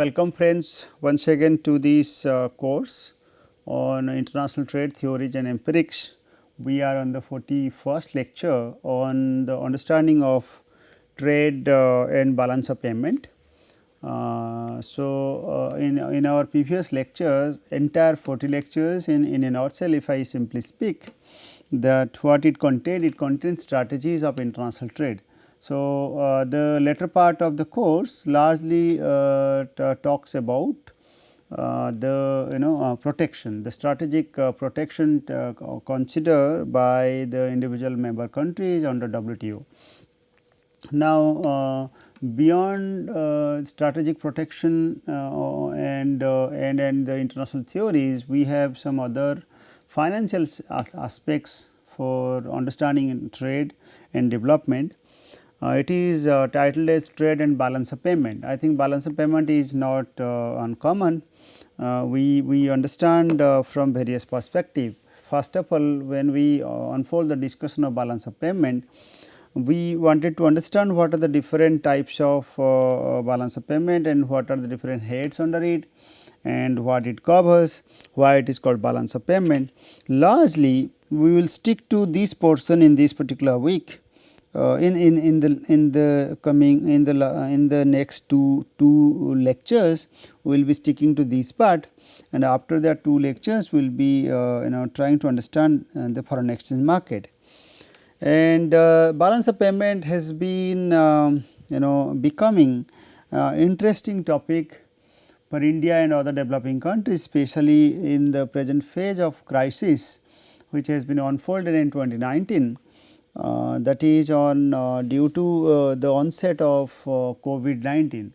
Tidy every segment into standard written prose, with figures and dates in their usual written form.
welcome friends once again to this course on international trade theories and empirics. We are on the 41st lecture on the understanding of trade and balance of payment. In our previous lectures, entire 40 lectures in a nutshell, if I simply speak, that what it contains strategies of international trade. So, the latter part of the course largely talks about protection, the strategic protection considered by the individual member countries under WTO. Now, beyond strategic protection and the international theories, we have some other financial aspects for understanding trade and development. It is titled as trade and balance of payment. I think balance of payment is not uncommon. We understand from various perspectives. First of all, when we unfold the discussion of balance of payment, we wanted to understand what are the different types of balance of payment and what are the different heads under it and what it covers, why it is called balance of payment. Largely, we will stick to this portion in this particular week. In the next two lectures, we will be sticking to this part, and after that 2 lectures, we will be trying to understand the foreign exchange market. And balance of payment has been becoming interesting topic for India and other developing countries, especially in the present phase of crisis, which has been unfolded in 2019. That is on due to the onset of COVID-19.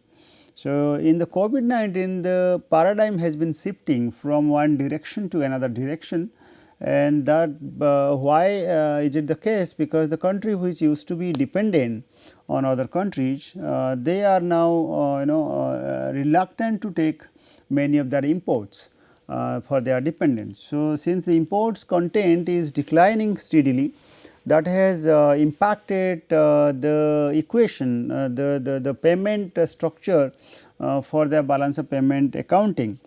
So, in the COVID-19, the paradigm has been shifting from one direction to another direction, and that why is it the case? Because the country which used to be dependent on other countries, they are now reluctant to take many of their imports for their dependence. So, since the imports content is declining steadily, that has impacted the equation, the payment structure for the balance of payment accounting.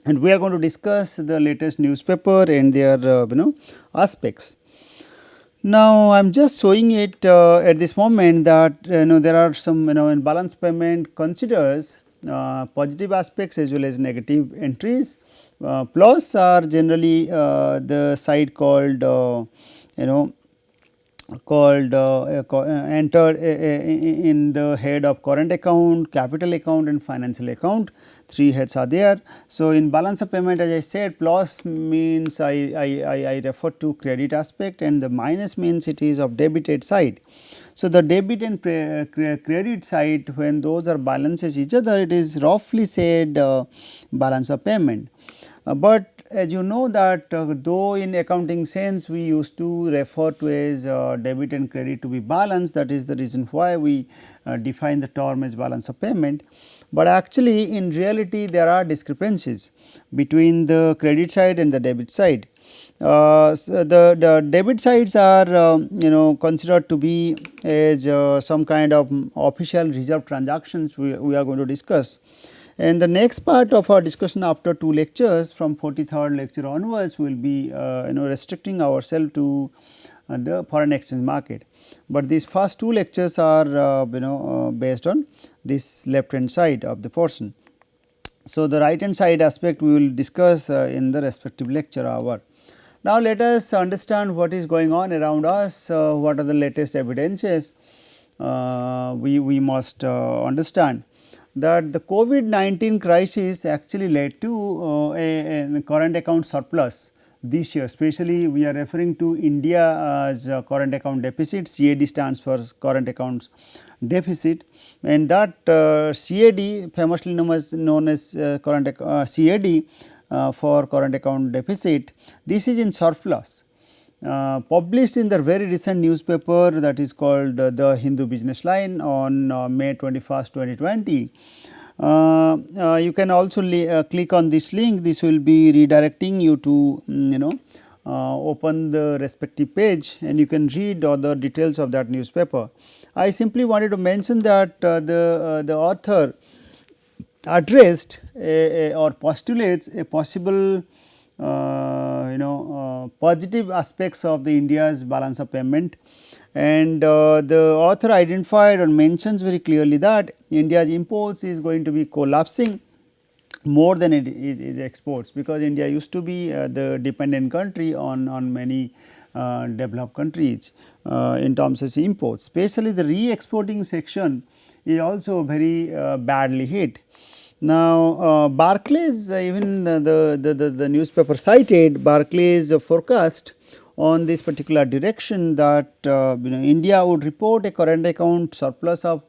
And we are going to discuss the latest newspaper and their aspects. Now, I am just showing it at this moment that there are some in balance payment considers positive aspects as well as negative entries. Plus are generally the side called entered in the head of current account, capital account and financial account. 3 heads are there. So, in balance of payment, as I said, plus means I refer to credit aspect, and the minus means it is of debited side. So, the debit and credit side, when those are balances each other, it is roughly said balance of payment. But as you know that though in accounting sense we used to refer to as debit and credit to be balanced, that is the reason why we define the term as balance of payment. But actually in reality there are discrepancies between the credit side and the debit side. So the debit sides are considered to be as some kind of official reserve transactions we are going to discuss. And the next part of our discussion after 2 lectures from 43rd lecture onwards will be restricting ourselves to the foreign exchange market. But these first 2 lectures are based on this left hand side of the portion. So, the right hand side aspect we will discuss in the respective lecture hour. Now, let us understand what is going on around us, what are the latest evidences we must understand. That the COVID-19 crisis actually led to a current account surplus this year, especially we are referring to India's current account deficit. CAD stands for current accounts deficit, and that CAD famously known as CAD for current account deficit, this is in surplus. Published in the very recent newspaper that is called the Hindu Business Line on May 21st, 2020. You can also click on this link. This will be redirecting you to open the respective page, and you can read other details of that newspaper. I simply wanted to mention that the author addressed or postulates a possible positive aspects of the India's balance of payment, and the author identified or mentions very clearly that India's imports is going to be collapsing more than it is exports, because India used to be the dependent country on many developed countries in terms of imports. Especially the re-exporting section is also very badly hit. Now, Barclays, even the newspaper cited Barclays forecast on this particular direction that India would report a current account surplus of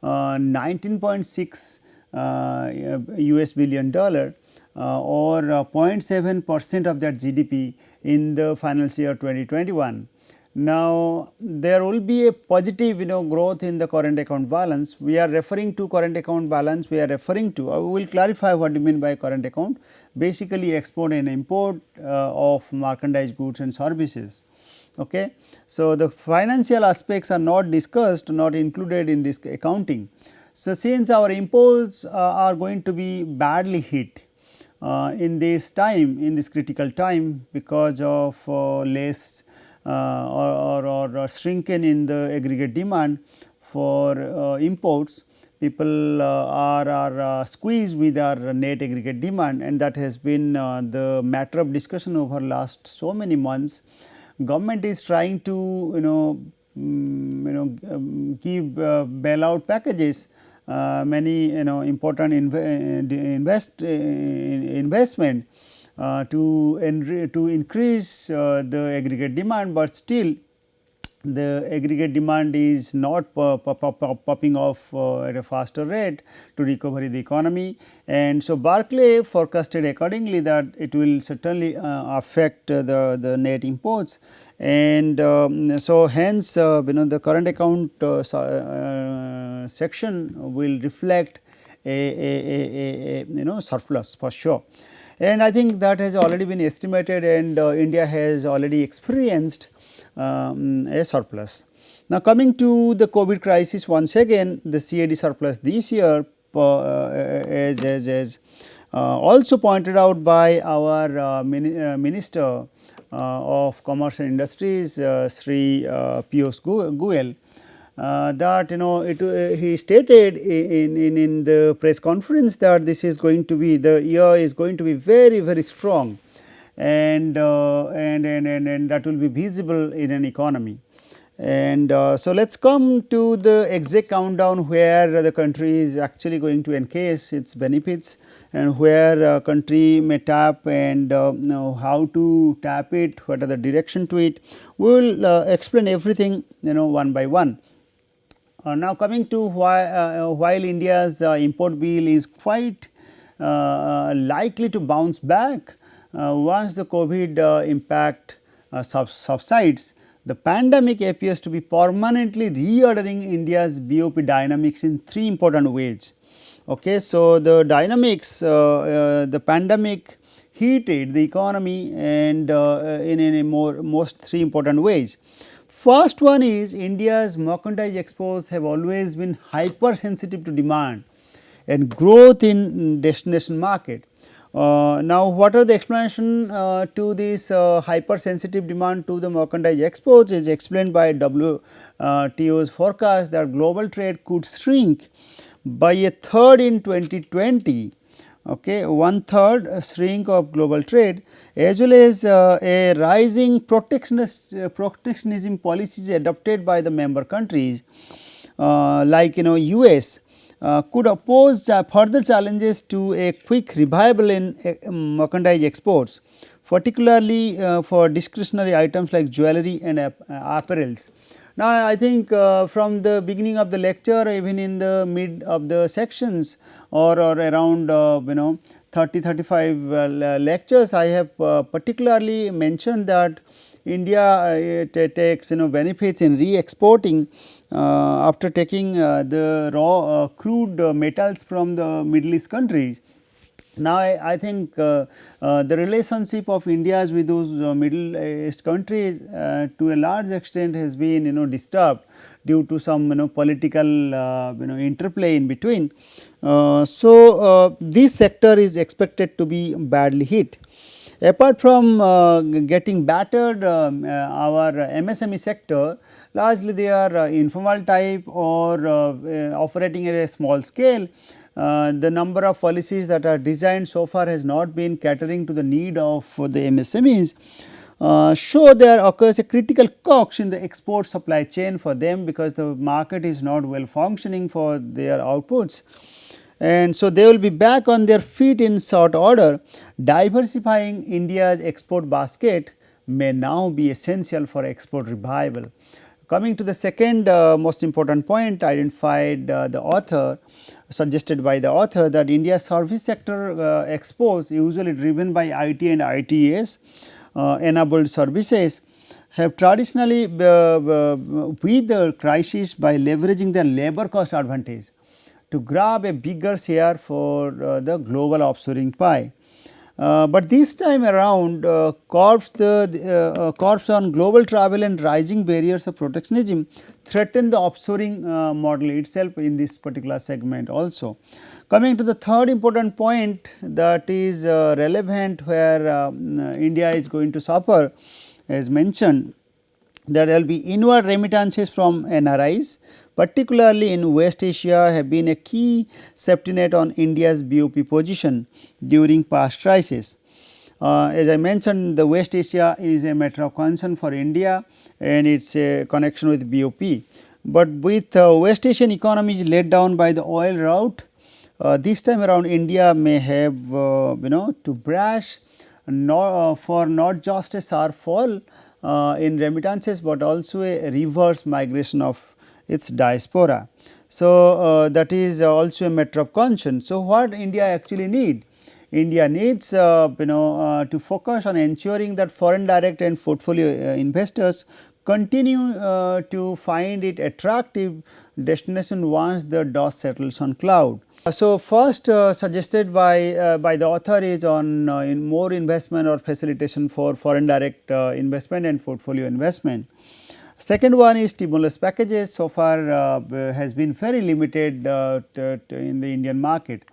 19.6 US billion dollar or 0.7% of that GDP in the financial year 2021. Now, there will be a positive growth in the current account balance. We are referring to current account balance, we are referring to, we will clarify what we mean by current account, basically export and import of merchandise, goods and services. Okay. So, the financial aspects are not discussed, not included in this accounting. So, since our imports are going to be badly hit in this time, in this critical time, because of less or shrinking in the aggregate demand for imports, people are squeezed with our net aggregate demand, and that has been the matter of discussion over last so many months. Government is trying to give bailout packages, many important investment to increase the aggregate demand, but still the aggregate demand is not popping off at a faster rate to recover the economy. And so, Barclay forecasted accordingly that it will certainly affect the net imports, and so hence the current account section will reflect a surplus for sure. And I think that has already been estimated, and India has already experienced a surplus. Now, coming to the COVID crisis, once again the CAD surplus this year as also pointed out by our Minister of Commerce and Industries, Sri Piyush Goyal, that he stated in the press conference that this is going to be, the year is going to be very strong, and that will be visible in an economy. And so, let us come to the exact countdown where the country is actually going to encash its benefits, and where country may tap, and how to tap it, what are the direction to it. We will explain everything one by one. Now, coming to while India's import bill is quite likely to bounce back once the COVID impact subsides, the pandemic appears to be permanently reordering India's BOP dynamics in three important ways. Okay. So, the dynamics, the pandemic heated the economy, and in most three important ways. First one is India's merchandise exports have always been hypersensitive to demand and growth in destination market. Now, what are the explanation to this hypersensitive demand to the merchandise exports is explained by WTO's forecast that global trade could shrink by a third in 2020. Okay, 1/3 shrink of global trade, as well as a rising protectionism policies adopted by the member countries like US could pose further challenges to a quick revival in merchandise exports, particularly for discretionary items like jewelry and apparels. Now, I think from the beginning of the lecture, even in the mid of the sections, or around 30-35 lectures, I have particularly mentioned that India takes benefits in re-exporting after taking the raw crude metals from the Middle East countries. Now, I think the relationship of India's with those Middle East countries to a large extent has been disturbed due to some political interplay in between. This sector is expected to be badly hit. Apart from getting battered, our MSME sector largely they are informal type or operating at a small scale. The number of policies that are designed so far has not been catering to the need of the MSMEs. So, there occurs a critical cox in the export supply chain for them, because the market is not well functioning for their outputs, and so they will be back on their feet in short order. Diversifying India's export basket may now be essential for export revival. Coming to the second most important point identified the author, suggested by the author, that India's service sector exports, usually driven by IT and ITS enabled services, have traditionally with the crisis by leveraging their labor cost advantage to grab a bigger share for the global offshoring pie. But this time around, curbs on global travel and rising barriers of protectionism threaten the offshoring model itself in this particular segment also. Coming to the third important point that is relevant, where India is going to suffer, as mentioned, that there will be inward remittances from NRIs, particularly in West Asia, have been a key safety net on India's BOP position during past crises. As I mentioned, the West Asia is a matter of concern for India and its connection with BOP. But with West Asian economies laid down by the oil route, this time around India may have to brace for not just a sharp fall in remittances, but also a reverse migration of its diaspora. So, that is also a matter of concern. So, what India actually need? India needs to focus on ensuring that foreign direct and portfolio investors continue to find it attractive destination once the dust settles on cloud. So, first suggested by the author is on in more investment or facilitation for foreign direct investment and portfolio investment. Second one is stimulus packages. So far has been very limited in the Indian market.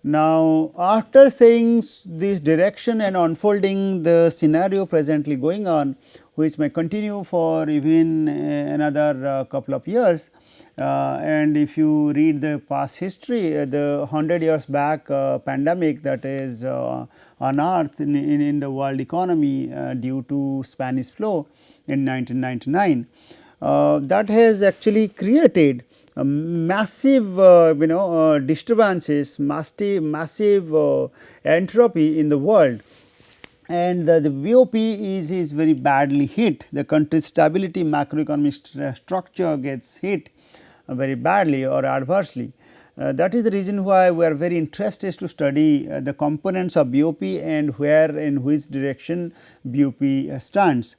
Now, after saying this direction and unfolding the scenario presently going on, which may continue for even another couple of years, and if you read the past history, the 100 years back pandemic that is unearthed in the world economy due to Spanish flu in 1999, that has actually created massive disturbances, massive entropy in the world, and the BOP is very badly hit. The country's stability, macroeconomic structure gets hit very badly or adversely. That is the reason why we are very interested to study the components of BOP and where in which direction BOP stands.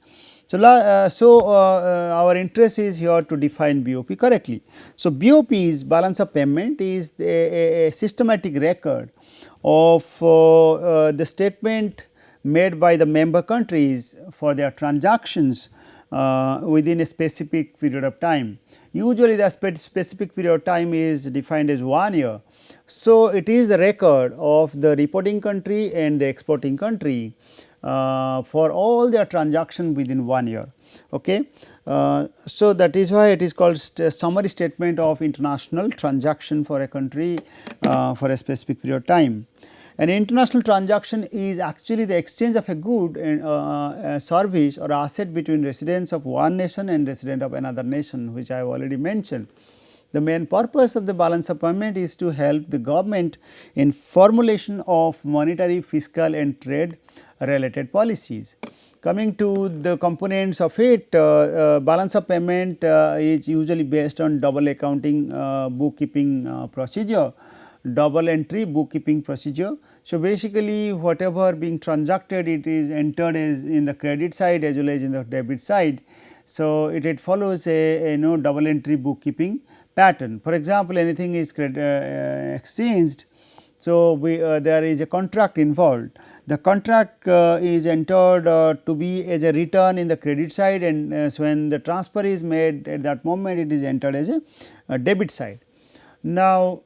So, our interest is here to define BOP correctly. So, BOP's balance of payment is a systematic record of the statement made by the member countries for their transactions within a specific period of time. Usually, the specific period of time is defined as 1 year. So, it is the record of the reporting country and the exporting country for all their transaction within 1 year. Okay. So, that is why it is called summary statement of international transaction for a country for a specific period of time. An international transaction is actually the exchange of a good and a service or asset between residents of one nation and resident of another nation, which I have already mentioned. The main purpose of the balance of payment is to help the government in formulation of monetary, fiscal and trade related policies. Coming to the components of it, balance of payment is usually based on double accounting bookkeeping procedure, double entry bookkeeping procedure. So, basically whatever being transacted, it is entered as in the credit side as well as in the debit side. So, it follows a double entry bookkeeping pattern. For example, anything is exchanged. So, there is a contract involved. The contract is entered to be as a return in the credit side, and so when the transfer is made at that moment, it is entered as a debit side. Now,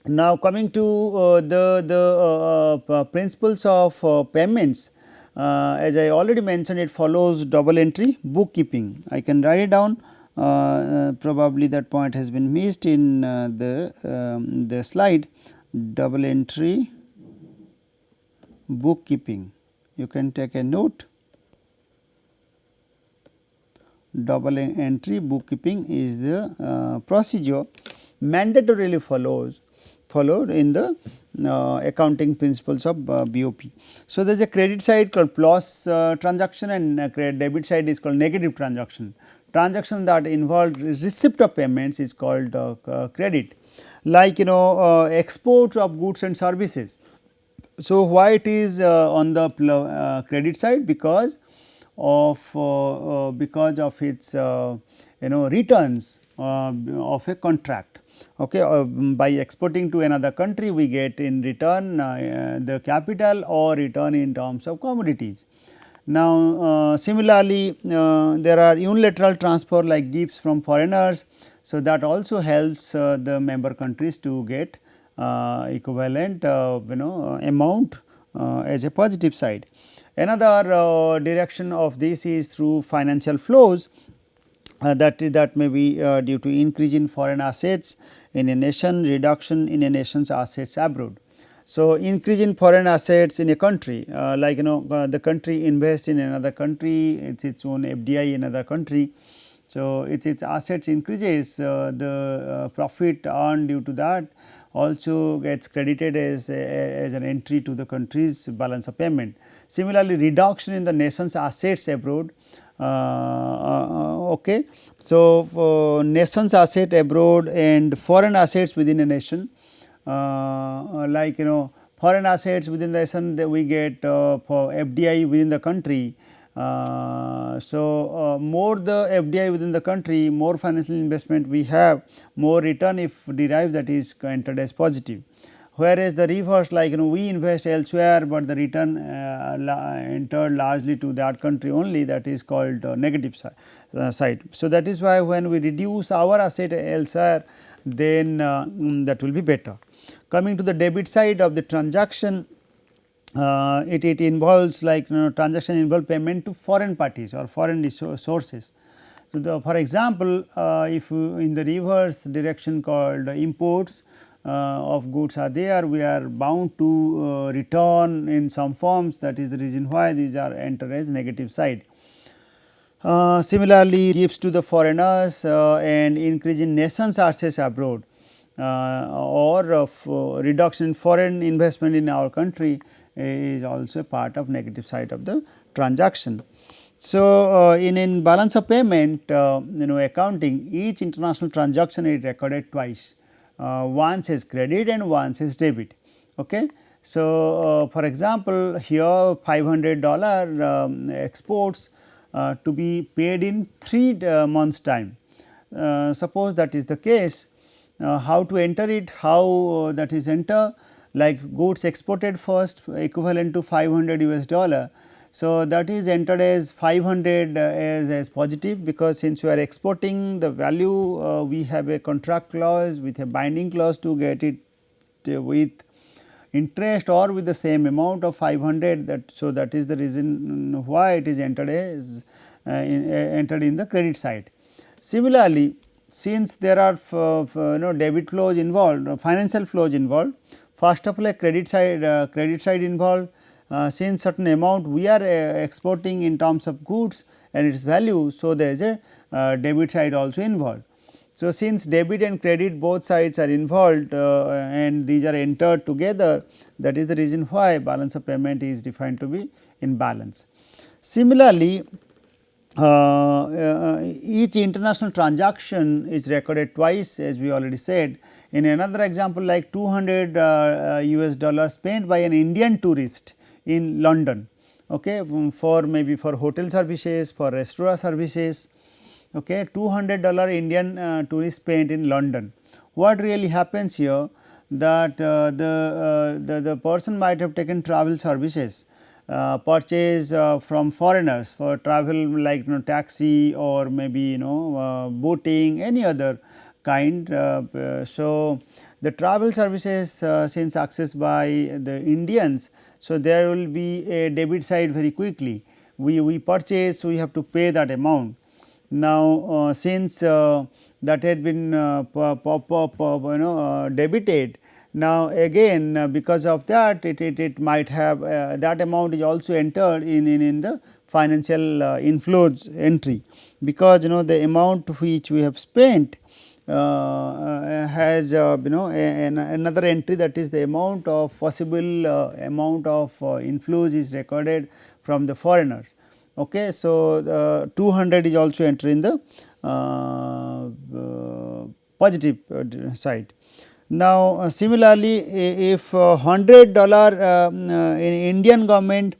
coming to the principles of payments, as I already mentioned, it follows double entry bookkeeping. I can write it down. Probably that point has been missed in the slide. Double entry bookkeeping. You can take a note. Double entry bookkeeping is the procedure mandatorily followed in the accounting principles of BOP. So, there is a credit side called plus transaction, and debit side is called negative transaction. Transaction that involve receipt of payments is called credit, like export of goods and services. So, why it is on the credit side? Because of its returns of a contract. Okay, by exporting to another country, we get in return the capital or return in terms of commodities. Now, similarly, there are unilateral transfer like gifts from foreigners. So, that also helps the member countries to get equivalent amount as a positive side. Another direction of this is through financial flows. That may be due to increase in foreign assets in a nation, reduction in a nation's assets abroad. So, increase in foreign assets in a country, like the country invests in another country, its own FDI in another country. So, its assets increases, the profit earned due to that also gets credited as an entry to the country's balance of payment. Similarly, reduction in the nation's assets abroad. Okay. So, nation's asset abroad and foreign assets within a nation, like foreign assets within the nation that we get for FDI within the country. So, more the FDI within the country, more financial investment we have, more return if derived, that is entered as positive. Whereas, the reverse, like we invest elsewhere, but the return entered largely to that country only, that is called negative side. So, that is why when we reduce our asset elsewhere, then that will be better. Coming to the debit side of the transaction, it involves like transaction involve payment to foreign parties or foreign sources. So, for example, if in the reverse direction called imports of goods are there, we are bound to return in some forms, that is the reason why these are entered as negative side. Similarly, gifts to the foreigners and increase in nation's assets abroad or of reduction in foreign investment in our country is also a part of negative side of the transaction. So, in balance of payment accounting, each international transaction is recorded twice, once as credit and once as debit. Okay. So, for example, here $500 exports to be paid in 3 months time. Suppose that is the case, how to enter it, how that is enter, like goods exported first equivalent to $500 US. So, that is entered as 500 as positive, because since we are exporting the value, we have a contract clause with a binding clause to get it with interest or with the same amount of 500. That, so, that is the reason why it is entered as entered in the credit side. Similarly, since there are debit flows involved, financial flows involved, first of all a credit side involved. Since certain amount we are exporting in terms of goods and its value. So, there is a debit side also involved. So, since debit and credit both sides are involved and these are entered together, that is the reason why balance of payment is defined to be in balance. Similarly, each international transaction is recorded twice, as we already said. In another example, like $200 US spent by an Indian tourist in London, okay, for maybe for hotel services, for restaurant services, okay, $200 Indian tourist spent in London. What really happens here? that the person might have taken travel services, purchase from foreigners for travel like taxi or maybe boating, any other kind. So, the travel services since accessed by the Indians, so there will be a debit side very quickly. We purchase, we have to pay that amount. Now, since that had been debited, now again because of that it might have that amount is also entered in the financial inflows entry, because the amount which we have spent has another entry, that is the amount of possible amount of inflows is recorded from the foreigners. Okay. So, 200 is also entered in the positive side. Now, similarly, if $100 in Indian government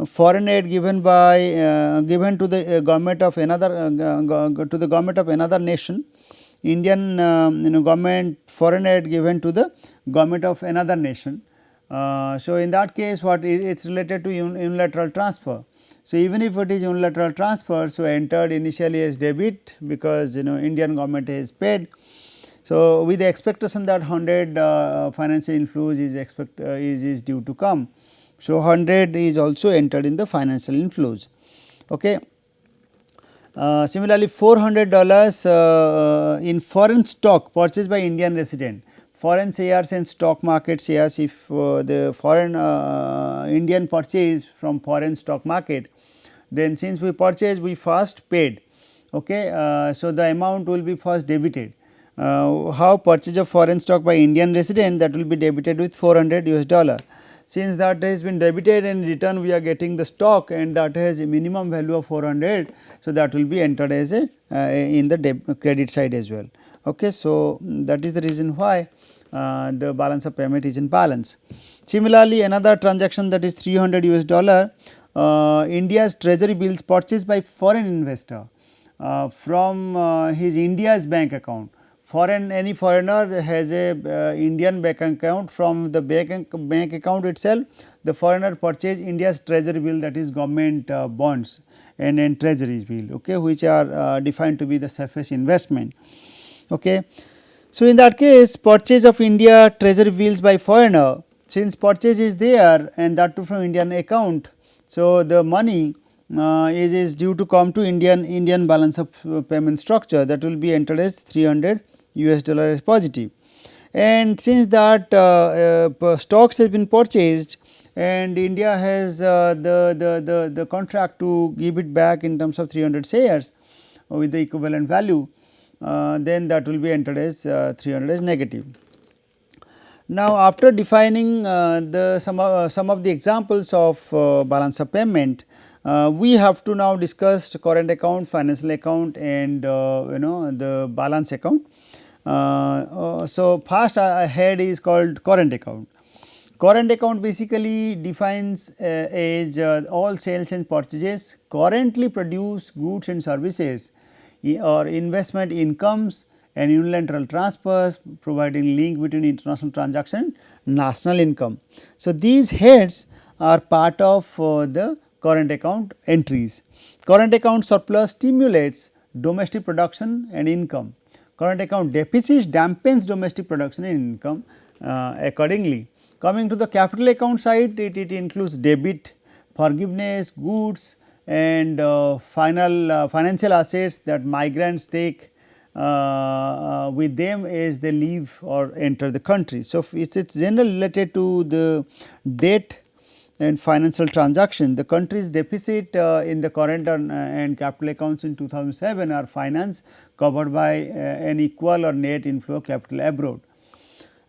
foreign aid given by given to the government of another to the government of another nation, Indian government foreign aid given to the government of another nation. So, in that case what it is related to unilateral transfer. So, even if it is unilateral transfer, so entered initially as debit, because Indian government has paid. So, with the expectation that 100 financial inflows is due to come. So, 100 is also entered in the financial inflows. Okay. Similarly, $400 in foreign stock purchased by Indian resident, foreign shares and stock market shares. If the foreign Indian purchase from foreign stock market, then since we purchased, we first paid. Okay. So, the amount will be first debited. How purchase of foreign stock by Indian resident, that will be debited with $400 US. Since that has been debited, and in return we are getting the stock, and that has a minimum value of 400. So, that will be entered as a in the credit side as well. Okay. So, that is the reason why the balance of payment is in balance. Similarly, another transaction, that is $300 India's treasury bills purchased by foreign investor from his India's bank account. Any foreigner has a Indian bank account. From the bank account itself, the foreigner purchase India's treasury bill, that is government bonds and treasury bill, okay, which are defined to be the safest investment. Okay. So, in that case, purchase of India treasury bills by foreigner, since purchase is there and that too from Indian account. So, the money is due to come to Indian balance of payment structure, that will be entered as $300 as positive. And since that stocks has been purchased and India has the contract to give it back in terms of 300 shares with the equivalent value, then that will be entered as 300 as negative. Now, after defining some of the examples of balance of payment, we have to now discuss current account, financial account, and the balance account. So, first head is called current account. Current account basically defines as all sales and purchases currently produce goods and services or investment incomes and unilateral transfers, providing link between international transaction and national income. So, these heads are part of the current account entries. Current account surplus stimulates domestic production and income. Current account deficit dampens domestic production and income accordingly. Coming to the capital account side, it includes debit, forgiveness, goods, and financial assets that migrants take with them as they leave or enter the country. So, it is generally related to the debt and financial transaction. The country's deficit in the current and capital accounts in 2007 are finance covered by an equal or net inflow of capital abroad.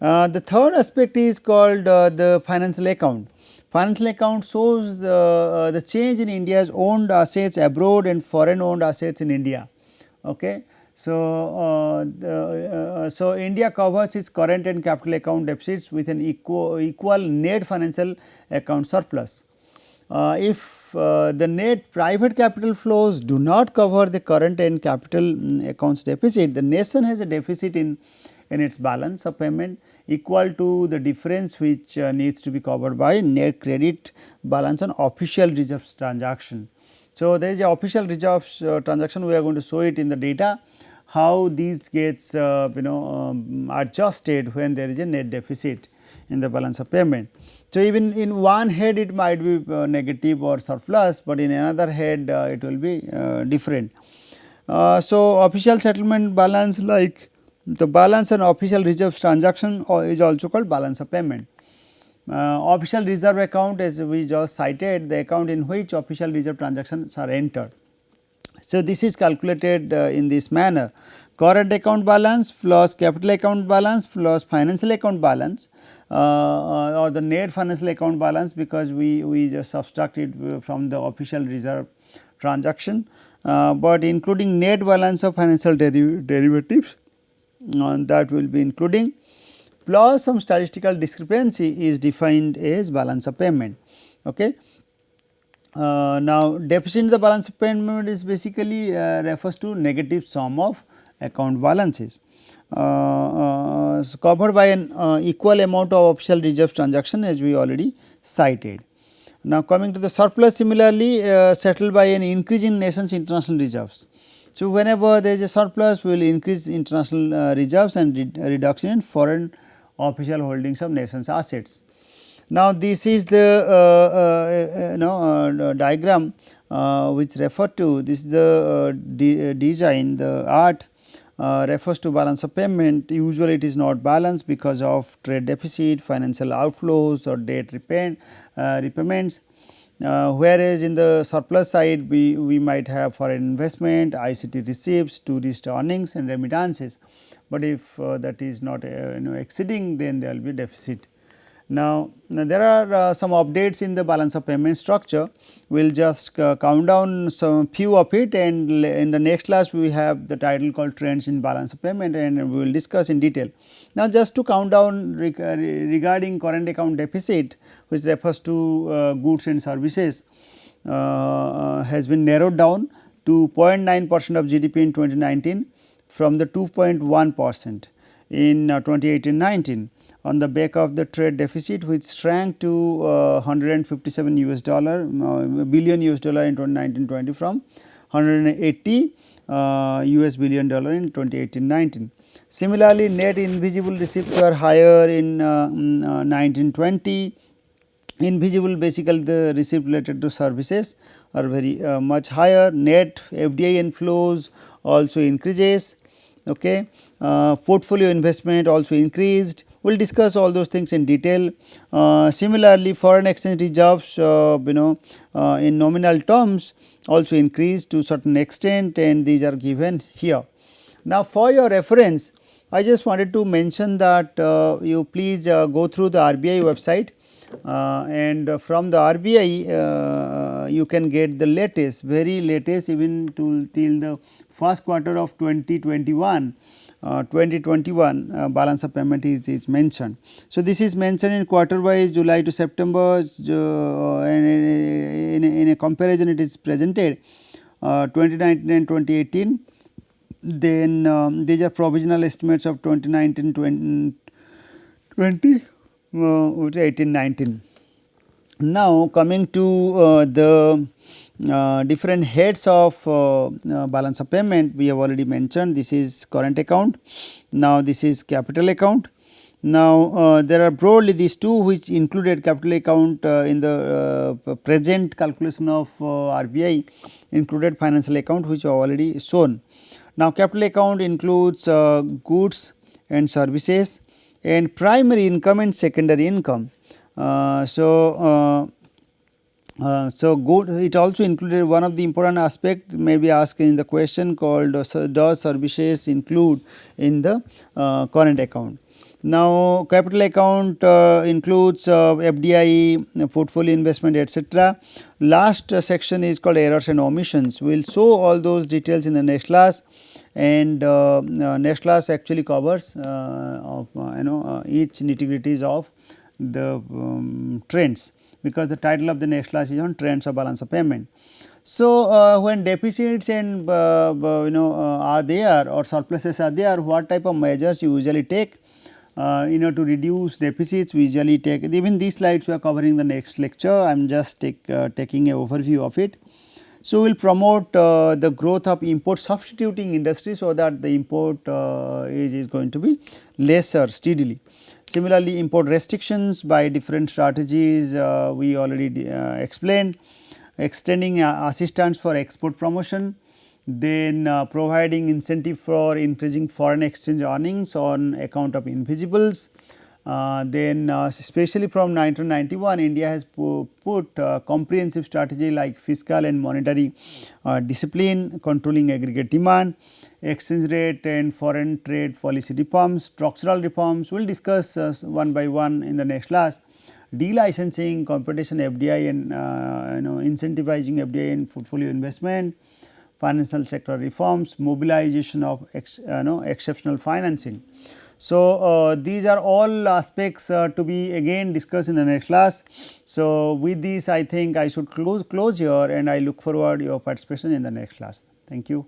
The third aspect is called the financial account. Financial account shows the change in India's owned assets abroad and foreign owned assets in India. Okay. So, so India covers its current and capital account deficits with an equal net financial account surplus. If the net private capital flows do not cover the current and capital accounts deficit, the nation has a deficit in in its balance of payment equal to the difference which needs to be covered by net credit balance on official reserves transaction. So, there is a official reserves transaction, we are going to show it in the data how these gets adjusted when there is a net deficit in the balance of payment. So, even in one head it might be negative or surplus, but in another head it will be different. So, official settlement balance, like the balance on official reserves transaction is also called balance of payment. Official reserve account, as we just cited, the account in which official reserve transactions are entered. So, this is calculated in this manner: current account balance plus capital account balance plus financial account balance or the net financial account balance, because we just subtract it from the official reserve transaction, but including net balance of financial derivatives that will be including, plus some statistical discrepancy is defined as balance of payment. Okay. Now, deficit in the balance of payment is basically refers to negative sum of account balances covered by an equal amount of official reserves transaction, as we already cited. Now, coming to the surplus, similarly settled by an increase in nation's international reserves. So, whenever there is a surplus, we will increase international reserves and reduction in foreign official holdings of nation's assets. Now, this is the diagram which refer to this is the design, the art refers to balance of payment. Usually it is not balanced because of trade deficit, financial outflows or debt repayments, whereas in the surplus side we might have foreign investment, ICT receipts, tourist earnings and remittances, but if that is not exceeding, then there will be deficit. Now, there are some updates in the balance of payment structure. We will just count down some few of it, and in the next class we have the title called trends in balance of payment, and we will discuss in detail. Now, just to count down regarding current account deficit, which refers to goods and services, has been narrowed down to 0.9% of GDP in 2019 from the 2.1% in 2018-19. on the back of the trade deficit, which shrank to $157 billion in 2019-20 from $180 billion in 2018-19. Similarly, net invisible receipts were higher in 1920. Invisible, basically the receipt related to services are very much higher. Net FDI inflows also increases. Okay. Portfolio investment also increased. We will discuss all those things in detail. Similarly, foreign exchange reserves in nominal terms also increased to certain extent, and these are given here. Now, for your reference, I just wanted to mention that you please go through the RBI website, and from the RBI you can get the latest, very latest, even till the first quarter of 2021 balance of payment is mentioned. So, this is mentioned in quarter wise July to September, and in a comparison it is presented 2019 and 2018. Then these are provisional estimates of 2019-20 18-19. Now, coming to the different heads of balance of payment, we have already mentioned this is current account. Now, this is capital account. Now, there are broadly these two which included capital account in the present calculation of RBI, included financial account, which are already shown. Now, capital account includes goods and services and primary income and secondary income. So, good, it also included one of the important aspect may be asked in the question called does services include in the current account. Now, capital account includes FDI, portfolio investment, etc. Last section is called errors and omissions. We will show all those details in the next class, and next class actually covers each nitty-gritties of the trends, because the title of the next class is on trends of balance of payment. So, when deficits and are there or surpluses are there, what type of measures you usually take to reduce deficits? We usually take, even these slides we are covering the next lecture. I am just taking a overview of it. So, we will promote the growth of import substituting industry, so that the import is going to be lesser steadily. Similarly, import restrictions by different strategies we already explained. Extending assistance for export promotion, then providing incentive for increasing foreign exchange earnings on account of invisibles. Then especially from 1991, India has put comprehensive strategy like fiscal and monetary discipline, controlling aggregate demand, exchange rate and foreign trade policy reforms, structural reforms. We will discuss one by one in the next class. Delicensing, competition FDI and incentivizing FDI and portfolio investment, financial sector reforms, mobilization of exceptional financing. So, these are all aspects to be again discussed in the next class. So, with this I think I should close here, and I look forward your participation in the next class. Thank you.